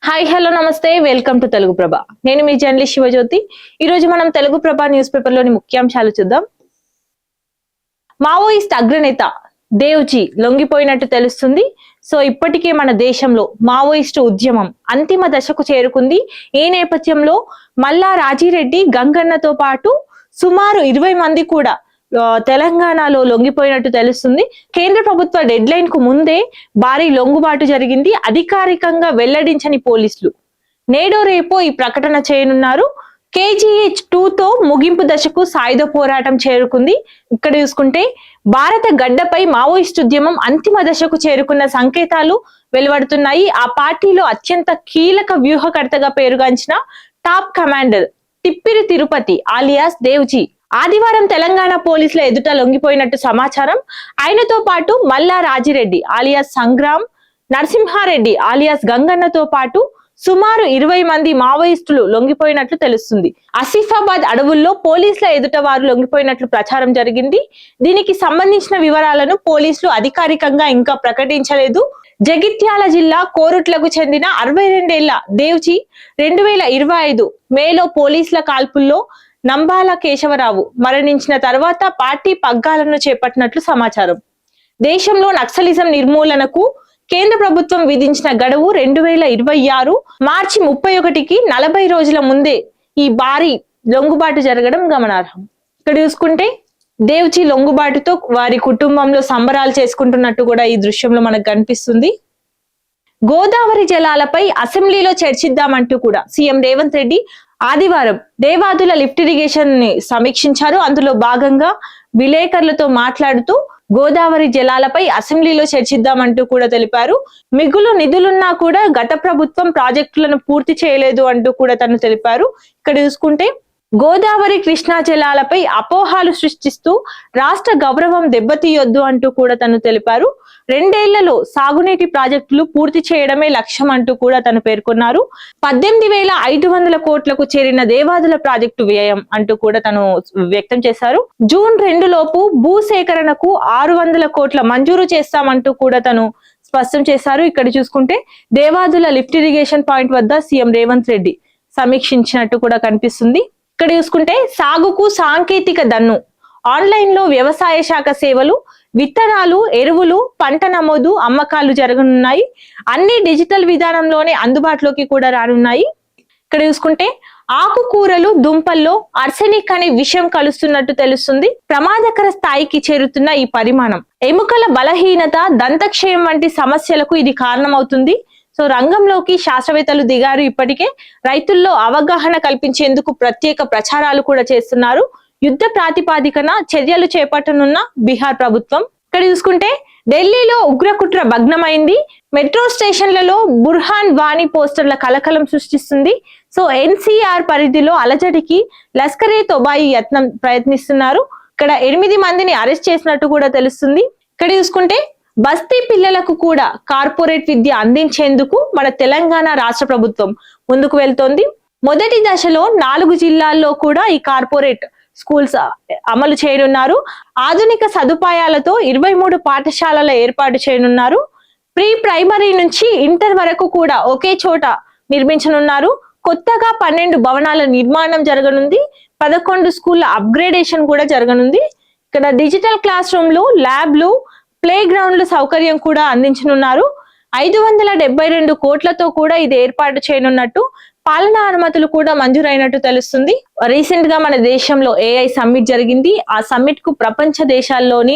Hi hello నమస్తే welcome to Telugu ప్రభ. నేను మీ journalist Shivajyothi. ఈ రోజు మనం తెలుగు ప్రభ న్యూస్ పేపర్ లోని ముఖ్యాంశాలు చూద్దాం. మావోయిస్ట్ అగ్రనేత దేవ్జీ లొంగిపోయినట్టు తెలుస్తుంది. సో ఇప్పటికే మన దేశంలో మావోయిస్టు ఉద్యమం అంతిమ దశకు చేరుకుంది. ఈ నేపథ్యంలో మల్లా రాజిరెడ్డి గంగన్నతో పాటు సుమారు 20 మంది కూడా తెలంగాణలో లొంగిపోయినట్టు తెలుస్తుంది. కేంద్ర ప్రభుత్వ డెడ్ లైన్ కు ముందే భారీ లొంగుబాటు జరిగింది. అధికారికంగా వెల్లడించని పోలీసులు నేడో రేపో ఈ ప్రకటన చేయనున్నారు. KGH 2తో ముగింపు దశకు సాయుధ పోరాటం చేరుకుంది. ఇక్కడ చూసుకుంటే భారత గడ్డపై మావోయిస్ట్ ఉద్యమం అంతిమ దశకు చేరుకున్న సంకేతాలు వెలువడుతున్నాయి. ఆ పార్టీలో అత్యంత కీలక వ్యూహకర్తగా పేరుగాంచిన top commander Tippiri Tirupati alias Devji ఆదివారం తెలంగాణ పోలీసుల ఎదుట లొంగిపోయినట్టు సమాచారం. ఆయనతో పాటు మల్లా రాజిరెడ్డి ఆలియాస్ సంగ్రామ్, నరసింహారెడ్డి ఆలియాస్ గంగన్నతో పాటు సుమారు 20 మంది మావోయిస్టులు లొంగిపోయినట్లు తెలుస్తుంది. ఆసిఫాబాద్ అడవుల్లో పోలీసుల ఎదుట వారు లొంగిపోయినట్లు ప్రచారం జరిగింది. దీనికి సంబంధించిన వివరాలను పోలీసులు అధికారికంగా ఇంకా ప్రకటించలేదు. జగిత్యాల జిల్లా కోరుట్లకు చెందిన 62 ఏళ్ల దేవ్జీ 2025 మేలో పోలీసుల కాల్పుల్లో నంబాల కేశవరావు మరణించిన తర్వాత పార్టీ పగ్గాలను చేపట్టినట్లు సమాచారం. దేశంలో నక్సలిజం నిర్మూలనకు కేంద్ర ప్రభుత్వం విధించిన గడువు 2026 మార్చి 31కి 40 రోజుల ముందే ఈ భారీ లొంగుబాటు జరగడం గమనార్హం. ఇక్కడ చూసుకుంటే దేవ్జీ లొంగుబాటుతో వారి కుటుంబంలో సంబరాలు చేసుకుంటున్నట్టు కూడా ఈ దృశ్యంలో మనకు కనిపిస్తుంది. గోదావరి జలాలపై అసెంబ్లీలో చర్చిద్దామంటూ కూడా సీఎం రేవంత్ రెడ్డి ఆదివారం దేవాదుల లిఫ్ట్ ఇరిగేషన్ ని సమీక్షించారు. అందులో భాగంగా విలేకరులతో మాట్లాడుతూ గోదావరి జలాలపై అసెంబ్లీలో చర్చిద్దామంటూ కూడా తెలిపారు. మిగులు నిధులున్నా కూడా గత ప్రభుత్వం ప్రాజెక్టులను పూర్తి చేయలేదు అంటూ కూడా తను తెలిపారు. ఇక్కడ చూసుకుంటే గోదావరి కృష్ణా జలాలపై అపోహాలు సృష్టిస్తూ రాష్ట్ర గౌరవం దెబ్బతీయొద్దు అంటూ కూడా తను తెలిపారు. 2 ఏళ్లలో సాగునీటి ప్రాజెక్టులు పూర్తి చేయడమే లక్ష్యం అంటూ కూడా తను పేర్కొన్నారు. 18,500 కోట్లకు చేరిన దేవాదుల ప్రాజెక్టు వ్యయం అంటూ కూడా తను వ్యక్తం చేశారు. జూన్ 2 లోపు భూసేకరణకు 600 కోట్ల మంజూరు చేస్తామంటూ కూడా తను స్పష్టం చేశారు. ఇక్కడ చూసుకుంటే దేవాదుల లిఫ్ట్ ఇరిగేషన్ పాయింట్ వద్ద సీఎం రేవంత్ రెడ్డి సమీక్షించినట్టు కూడా కనిపిస్తుంది. ఇక్కడ చూసుకుంటే సాగుకు సాంకేతిక దన్ను, ఆన్లైన్ లో వ్యవసాయ శాఖ సేవలు, విత్తనాలు, ఎరువులు, పంట నమోదు, అమ్మకాలు జరగనున్నాయి. అన్ని డిజిటల్ విధానంలోనే అందుబాటులోకి కూడా రానున్నాయి. ఇక్కడ చూసుకుంటే ఆకుకూరలు, దుంపల్లో ఆర్సెనిక్ అనే విషయం కలుస్తున్నట్టు తెలుస్తుంది. ప్రమాదకర స్థాయికి చేరుతున్న ఈ పరిమాణం ఎముకల బలహీనత, దంతక్షయం వంటి సమస్యలకు ఇది కారణమవుతుంది. సో రంగంలోకి శాస్త్రవేత్తలు దిగారు. ఇప్పటికే రైతుల్లో అవగాహన కల్పించేందుకు ప్రత్యేక ప్రచారాలు కూడా చేస్తున్నారు. యుద్ధ ప్రాతిపాదికన చర్యలు చేపట్టనున్న బీహార్ ప్రభుత్వం. ఇక్కడ చూసుకుంటే ఢిల్లీలో ఉగ్రకుట్ర భగ్నమైంది. మెట్రో స్టేషన్లలో బుర్హాన్ వాణి పోస్టర్ల కలకలం సృష్టిస్తుంది. సో NCR పరిధిలో అలజడికి లష్కరే తొబాయి ప్రయత్నిస్తున్నారు. ఇక్కడ 8 మందిని అరెస్ట్ చేసినట్టు కూడా తెలుస్తుంది. ఇక్కడ చూసుకుంటే బస్తీ పిల్లలకు కూడా కార్పొరేట్ విద్య అందించేందుకు మన తెలంగాణ రాష్ట్ర ప్రభుత్వం ముందుకు వెళ్తోంది. మొదటి దశలో 4 జిల్లాల్లో కూడా ఈ కార్పొరేట్ స్కూల్స్ అమలు చేయనున్నారు. ఆధునిక సదుపాయాలతో 23 పాఠశాలల ఏర్పాటు చేయనున్నారు. ప్రీ ప్రైమరీ నుంచి ఇంటర్ వరకు కూడా ఒకే చోట నిర్మించనున్నారు. కొత్తగా 12 భవనాల నిర్మాణం జరగనుంది. 11 స్కూళ్ల అప్గ్రేడేషన్ కూడా జరగనుంది. ఇక్కడ డిజిటల్ క్లాస్ రూమ్లు, ల్యాబ్లు, ప్లే గ్రౌండ్ల సౌకర్యం కూడా అందించనున్నారు. 572 కోట్లతో కూడా ఇది ఏర్పాటు చేయనున్నట్టు, పాలనా అనుమతులు కూడా మంజూరైనట్టు తెలుస్తుంది. రీసెంట్ గా మన దేశంలో AI సమ్మిట్ జరిగింది. ఆ సమ్మిట్ కు ప్రపంచ దేశాల్లోని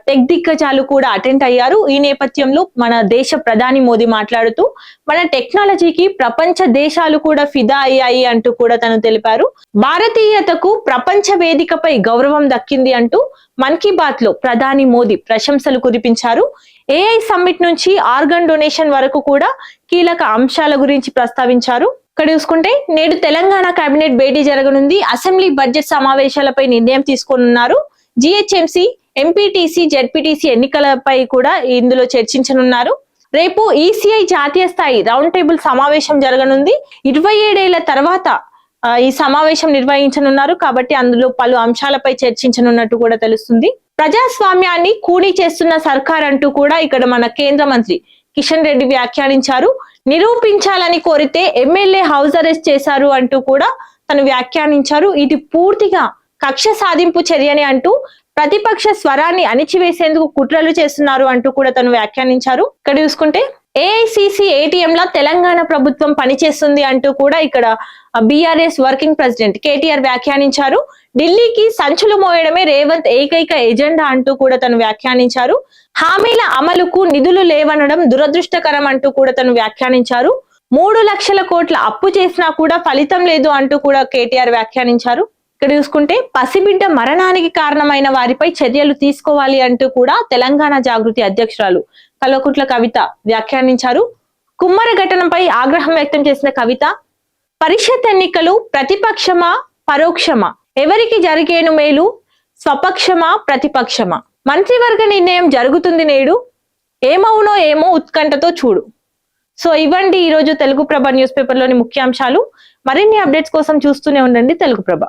టెక్ దిగ్గజాలు కూడా అటెండ్ అయ్యారు. ఈ నేపథ్యంలో మన దేశ ప్రధాని మోదీ మాట్లాడుతూ మన టెక్నాలజీకి ప్రపంచ దేశాలు కూడా ఫిదా అయ్యాయి అంటూ కూడా తను తెలిపారు. భారతీయతకు ప్రపంచ వేదికపై గౌరవం దక్కింది అంటూ మన్ కీ బాత్ లో ప్రధాని మోదీ ప్రశంసలు కురిపించారు. AI సమ్మిట్ నుంచి ఆర్గన్ డొనేషన్ వరకు కూడా కీలక అంశాల గురించి ప్రస్తావించారు. ఇక్కడ చూసుకుంటే నేడు తెలంగాణ కేబినెట్ భేటీ జరగనుంది. అసెంబ్లీ బడ్జెట్ సమావేశాలపై నిర్ణయం తీసుకోనున్నారు. GHMC, MPTC, ZPTC ఎన్నికలపై కూడా ఇందులో చర్చించనున్నారు. రేపు ECI జాతీయ స్థాయి రౌండ్ టేబుల్ సమావేశం జరగనుంది. 27 ఏళ్ల తర్వాత ఈ సమావేశం నిర్వహించనున్నారు. కాబట్టి అందులో పలు అంశాలపై చర్చించనున్నట్టు కూడా తెలుస్తుంది. ప్రజాస్వామ్యాన్ని కూనీ చేస్తున్న సర్కార్ అంటూ కూడా ఇక్కడ మన కేంద్ర మంత్రి కిషన్ రెడ్డి వ్యాఖ్యానించారు. నిరూపించాలని కోరితే ఎమ్మెల్యే హౌస్ అరెస్ట్ చేశారు అంటూ కూడా తను వ్యాఖ్యానించారు. ఇది పూర్తిగా కక్ష సాధింపు చర్యని అంటూ ప్రతిపక్ష స్వరాన్ని అణిచివేసేందుకు కుట్రలు చేస్తున్నారు అంటూ కూడా తను వ్యాఖ్యానించారు. ఇక్కడ చూసుకుంటే ఏఐసిసి ఏటీఎం లా తెలంగాణ ప్రభుత్వం పనిచేస్తుంది అంటూ కూడా ఇక్కడ బీఆర్ఎస్ వర్కింగ్ ప్రెసిడెంట్ కేటీఆర్ వ్యాఖ్యానించారు. ఢిల్లీకి సంచులు మోయడమే రేవంత్ ఏకైక ఎజెండా అంటూ కూడా తను వ్యాఖ్యానించారు. హామీల అమలుకు నిధులు లేవనడం దురదృష్టకరం అంటూ కూడా తను వ్యాఖ్యానించారు. 3 లక్షల కోట్ల అప్పు చేసినా కూడా ఫలితం లేదు అంటూ కూడా కేటీఆర్ వ్యాఖ్యానించారు. ఇక్కడ చూసుకుంటే పసిబిడ్డ మరణానికి కారణమైన వారిపై చర్యలు తీసుకోవాలి అంటూ కూడా తెలంగాణ జాగృతి అధ్యక్షురాలు కల్వకుంట్ల కవిత వ్యాఖ్యానించారు. కుమ్మర ఘటనపై ఆగ్రహం వ్యక్తం చేసిన కవిత, పరిషత్ ఎన్నికలు ప్రతిపక్షమా పరోక్షమా, ఎవరికి జరిగేను మేలు, స్వపక్షమా ప్రతిపక్షమా, మంత్రివర్గ నిర్ణయం జరుగుతుంది నేడు, ఏమవునో ఏమో ఉత్కంఠతో చూడు. సో ఇవ్వండి ఈరోజు తెలుగు ప్రభ న్యూస్ పేపర్ లోని ముఖ్యాంశాలు. మరిన్ని అప్డేట్స్ కోసం చూస్తూనే ఉండండి తెలుగు ప్రభ.